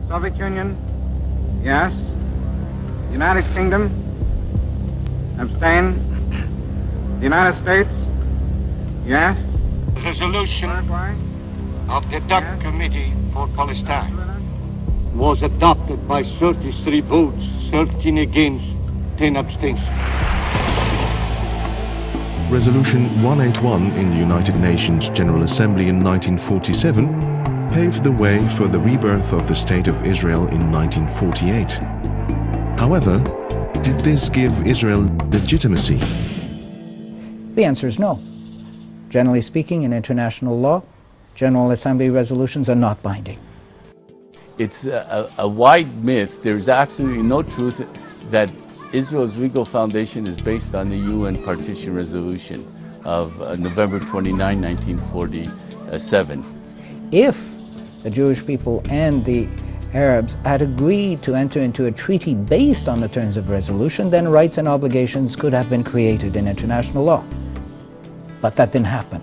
Soviet Union, yes. United Kingdom, abstain. The United States, yes. Resolution Paraguay, of the DUC Committee for Palestine was adopted by 33 votes, 13 against, 10 abstentions. Resolution 181 in the United Nations General Assembly in 1947 paved the way for the rebirth of the State of Israel in 1948. However, did this give Israel legitimacy? The answer is no. Generally speaking, in international law, General Assembly resolutions are not binding. It's a wide myth. There's absolutely no truth that Israel's legal foundation is based on the UN Partition Resolution of November 29, 1947. If the Jewish people and the Arabs had agreed to enter into a treaty based on the terms of resolution, then rights and obligations could have been created in international law. But that didn't happen.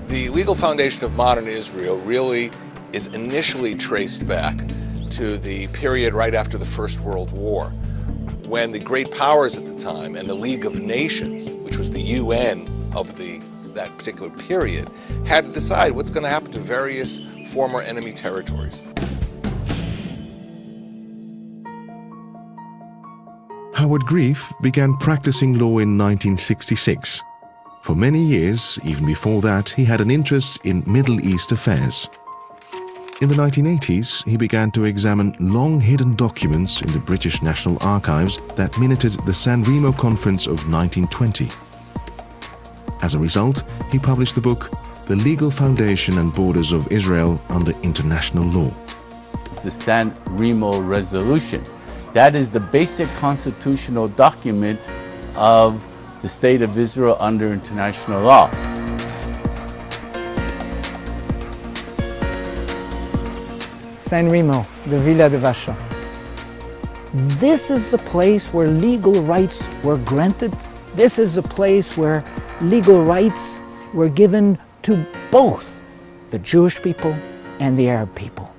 The legal foundation of modern Israel really is initially traced back to the period right after the First World War, when the great powers at the time and the League of Nations, which was the UN of that particular period, had to decide what's going to happen to various former enemy territories. Howard Grief began practicing law in 1966. For many years, even before that, he had an interest in Middle East affairs. In the 1980s, he began to examine long-hidden documents in the British National Archives that minuted the San Remo Conference of 1920. As a result, he published the book The Legal Foundation and Borders of Israel Under International Law. The San Remo Resolution. That is the basic constitutional document of the State of Israel under international law. San Remo, the Villa de Vacha. This is the place where legal rights were granted. This is the place where legal rights were given to both the Jewish people and the Arab people.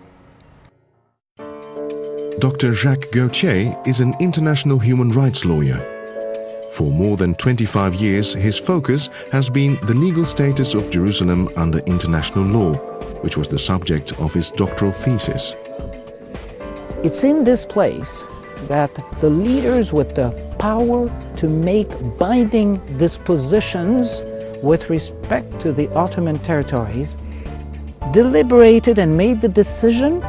Dr. Jacques Gauthier is an international human rights lawyer. For more than 25 years, his focus has been the legal status of Jerusalem under international law, which was the subject of his doctoral thesis. It's in this place that the leaders with the power to make binding dispositions with respect to the Ottoman territories deliberated and made the decision,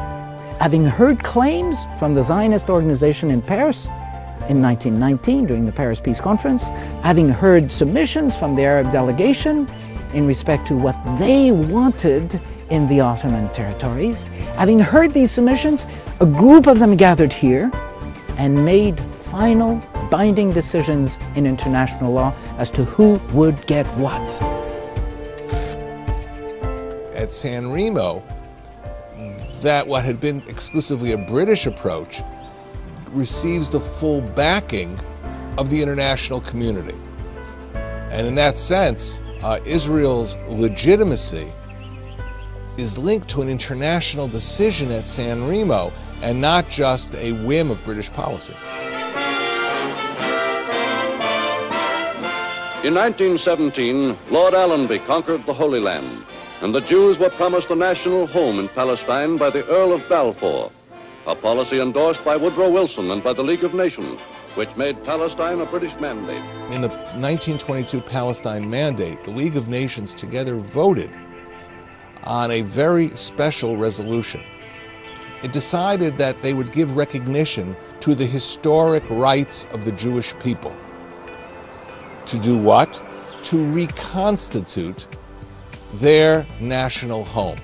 having heard claims from the Zionist organization in Paris in 1919 during the Paris Peace Conference, having heard submissions from the Arab delegation in respect to what they wanted in the Ottoman territories. Having heard these submissions, a group of them gathered here and made final binding decisions in international law as to who would get what. At San Remo, that what had been exclusively a British approach receives the full backing of the international community. And in that sense, Israel's legitimacy is linked to an international decision at San Remo and not just a whim of British policy. In 1917, Lord Allenby conquered the Holy Land, and the Jews were promised a national home in Palestine by the Earl of Balfour, a policy endorsed by Woodrow Wilson and by the League of Nations, which made Palestine a British mandate. In the 1922 Palestine Mandate, the League of Nations together voted on a very special resolution. It decided that they would give recognition to the historic rights of the Jewish people. To do what? To reconstitute their national home.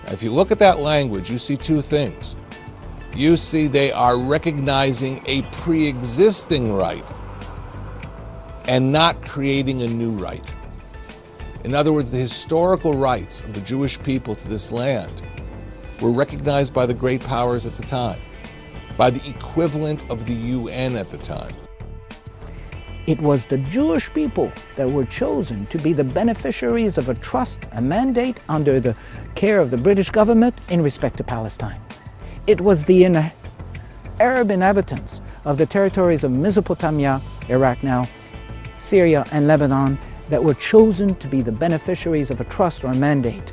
Now, if you look at that language, you see two things. You see they are recognizing a pre-existing right and not creating a new right. In other words, the historical rights of the Jewish people to this land were recognized by the great powers at the time, by the equivalent of the UN at the time. It was the Jewish people that were chosen to be the beneficiaries of a trust, a mandate under the care of the British government in respect to Palestine. It was the Arab inhabitants of the territories of Mesopotamia, Iraq now, Syria and Lebanon that were chosen to be the beneficiaries of a trust or a mandate.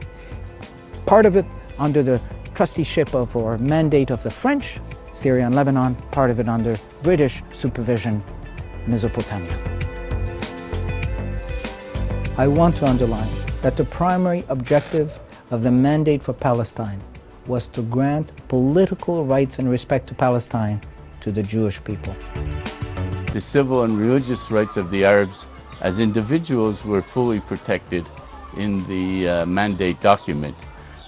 Part of it under the trusteeship of or mandate of the French, Syria and Lebanon, part of it under British supervision, Mesopotamia. I want to underline that the primary objective of the mandate for Palestine was to grant political rights in respect to Palestine to the Jewish people. The civil and religious rights of the Arabs as individuals were fully protected in the mandate document.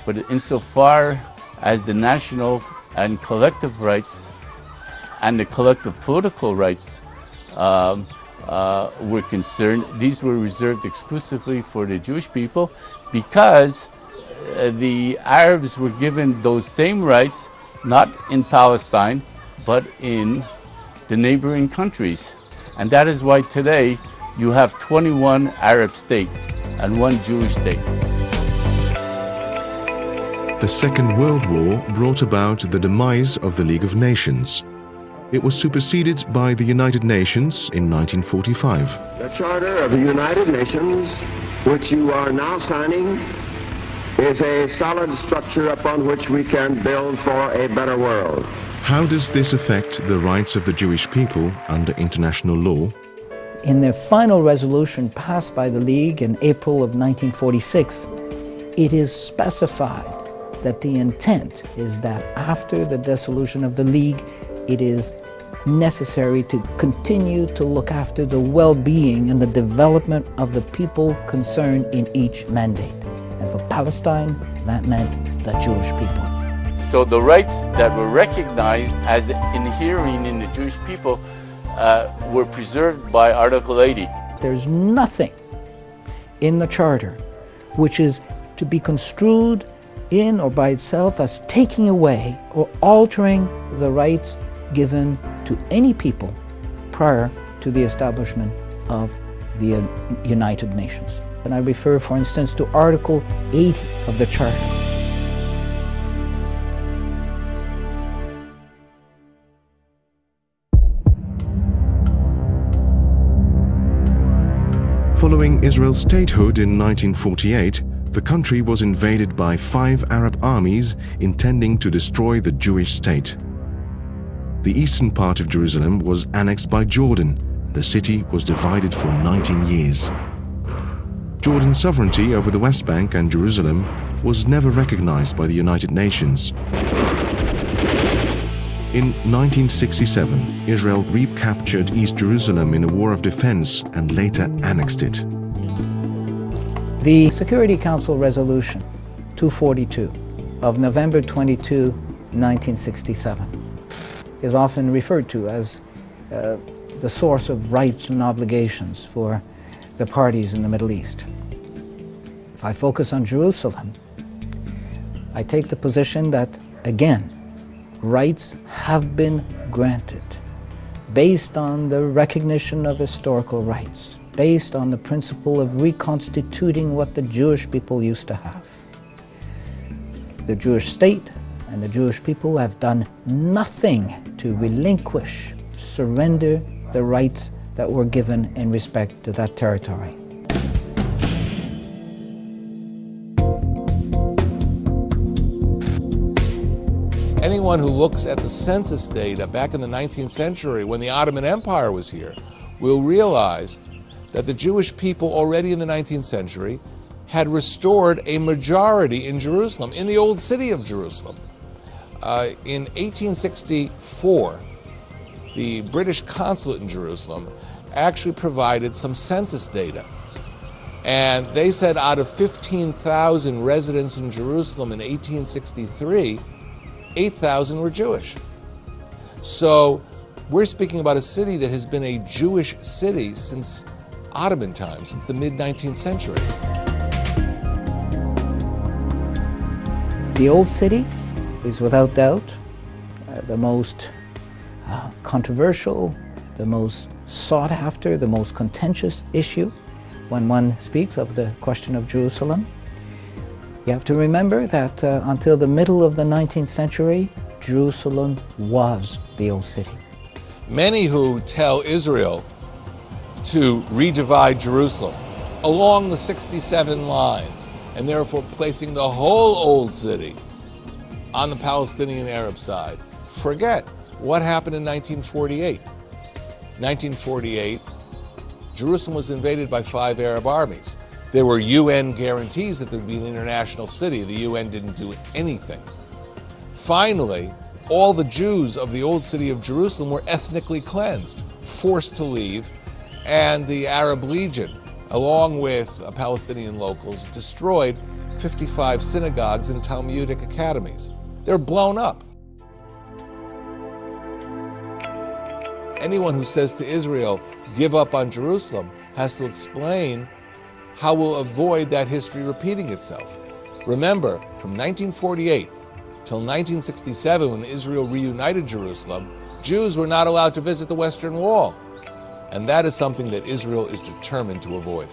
But insofar as the national and collective rights and the collective political rights were concerned, these were reserved exclusively for the Jewish people because the Arabs were given those same rights, not in Palestine, but in the neighboring countries. And that is why today you have 21 Arab states and 1 Jewish state. The Second World War brought about the demise of the League of Nations. It was superseded by the United Nations in 1945. The Charter of the United Nations, which you are now signing, is a solid structure upon which we can build for a better world. How does this affect the rights of the Jewish people under international law? In the final resolution passed by the League in April of 1946, it is specified that the intent is that after the dissolution of the League, it is necessary to continue to look after the well-being and the development of the people concerned in each mandate. And for Palestine, that meant the Jewish people. So the rights that were recognized as inhering in the Jewish people were preserved by Article 80. There's nothing in the Charter which is to be construed in or by itself as taking away or altering the rights given to any people prior to the establishment of the United Nations. And I refer, for instance, to Article 80 of the Charter. Following Israel's statehood in 1948, the country was invaded by 5 Arab armies intending to destroy the Jewish state. The eastern part of Jerusalem was annexed by Jordan. The city was divided for 19 years. Jordan's sovereignty over the West Bank and Jerusalem was never recognized by the United Nations. In 1967, Israel recaptured East Jerusalem in a war of defense and later annexed it. The Security Council Resolution 242 of November 22, 1967 is often referred to as the source of rights and obligations for the parties in the Middle East. If I focus on Jerusalem, I take the position that, again, rights have been granted based on the recognition of historical rights, based on the principle of reconstituting what the Jewish people used to have. The Jewish state and the Jewish people have done nothing to relinquish, surrender the rights that were given in respect to that territory. Anyone who looks at the census data back in the 19th century when the Ottoman Empire was here will realize that the Jewish people already in the 19th century had restored a majority in Jerusalem, in the old city of Jerusalem. In 1864, the British consulate in Jerusalem actually provided some census data. And they said out of 15,000 residents in Jerusalem in 1863, 8,000 were Jewish. So we're speaking about a city that has been a Jewish city since Ottoman times, since the mid-19th century. The old city is without doubt the most controversial, the most sought after, the most contentious issue when one speaks of the question of Jerusalem. You have to remember that until the middle of the 19th century, Jerusalem was the old city. Many who tell Israel to redivide Jerusalem along the 67 lines, and therefore placing the whole old city on the Palestinian Arab side, forget what happened in 1948. 1948, Jerusalem was invaded by 5 Arab armies. There were UN guarantees that there would be an international city. The UN didn't do anything. Finally, all the Jews of the old city of Jerusalem were ethnically cleansed, forced to leave, and the Arab Legion, along with Palestinian locals, destroyed 55 synagogues and Talmudic academies. They're blown up. Anyone who says to Israel, give up on Jerusalem, has to explain how we'll avoid that history repeating itself. Remember, from 1948 till 1967, when Israel reunited Jerusalem, Jews were not allowed to visit the Western Wall. And that is something that Israel is determined to avoid.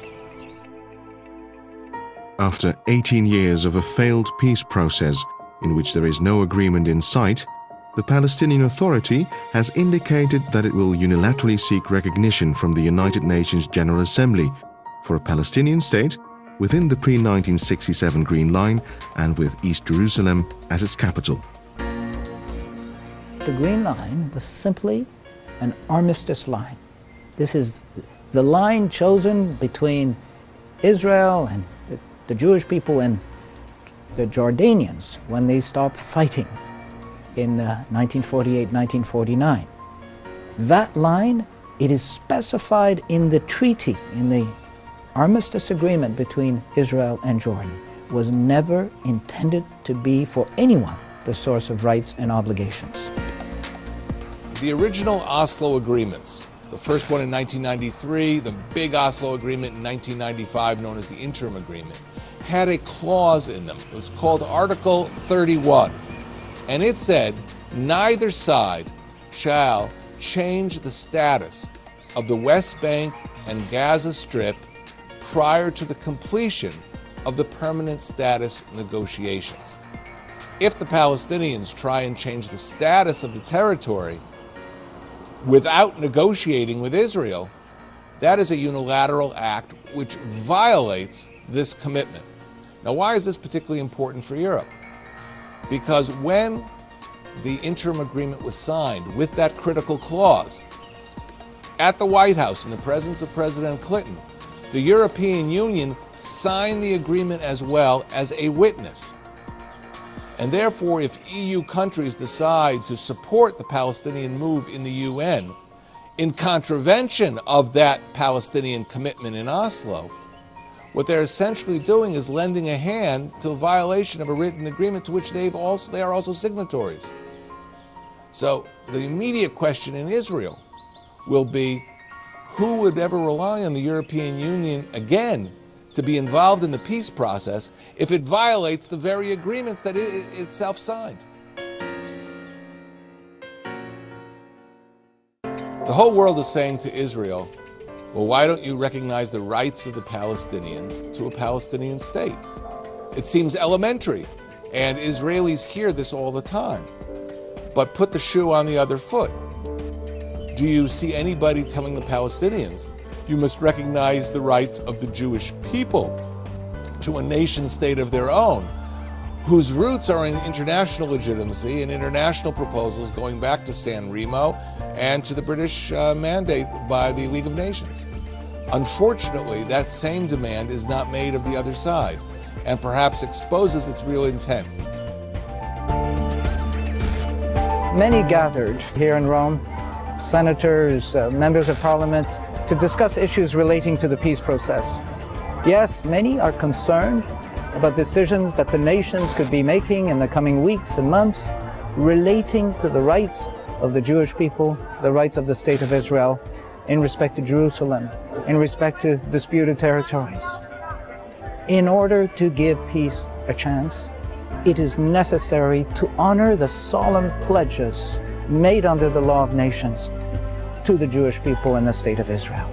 After 18 years of a failed peace process in which there is no agreement in sight, the Palestinian Authority has indicated that it will unilaterally seek recognition from the United Nations General Assembly for a Palestinian state within the pre-1967 Green Line and with East Jerusalem as its capital. The Green Line was simply an armistice line. This is the line chosen between Israel and the Jewish people and the Jordanians when they stopped fighting in 1948-1949. That line, it is specified in the treaty, in the armistice agreement between Israel and Jordan, was never intended to be for anyone the source of rights and obligations. The original Oslo agreements, the first one in 1993, the big Oslo agreement in 1995, known as the interim agreement, had a clause in them. It was called Article 31. And it said, neither side shall change the status of the West Bank and Gaza Strip prior to the completion of the permanent status negotiations. If the Palestinians try and change the status of the territory without negotiating with Israel, that is a unilateral act which violates this commitment. Now, why is this particularly important for Europe? Because when the interim agreement was signed with that critical clause at the White House in the presence of President Clinton, the European Union signed the agreement as well as a witness. And therefore, if EU countries decide to support the Palestinian move in the UN in contravention of that Palestinian commitment in Oslo, what they're essentially doing is lending a hand to a violation of a written agreement to which they are also signatories. So the immediate question in Israel will be, who would ever rely on the European Union again to be involved in the peace process if it violates the very agreements that it itself signed? The whole world is saying to Israel, well, why don't you recognize the rights of the Palestinians to a Palestinian state? It seems elementary, and Israelis hear this all the time. But put the shoe on the other foot. Do you see anybody telling the Palestinians, you must recognize the rights of the Jewish people to a nation state of their own, whose roots are in international legitimacy and international proposals going back to San Remo and to the British mandate by the League of Nations? Unfortunately, that same demand is not made of the other side, and perhaps exposes its real intent. Many gathered here in Rome, senators, members of parliament, to discuss issues relating to the peace process. Yes, many are concerned about decisions that the nations could be making in the coming weeks and months relating to the rights of the Jewish people, the rights of the State of Israel, in respect to Jerusalem, in respect to disputed territories. In order to give peace a chance, it is necessary to honor the solemn pledges made under the law of nations to the Jewish people and the State of Israel.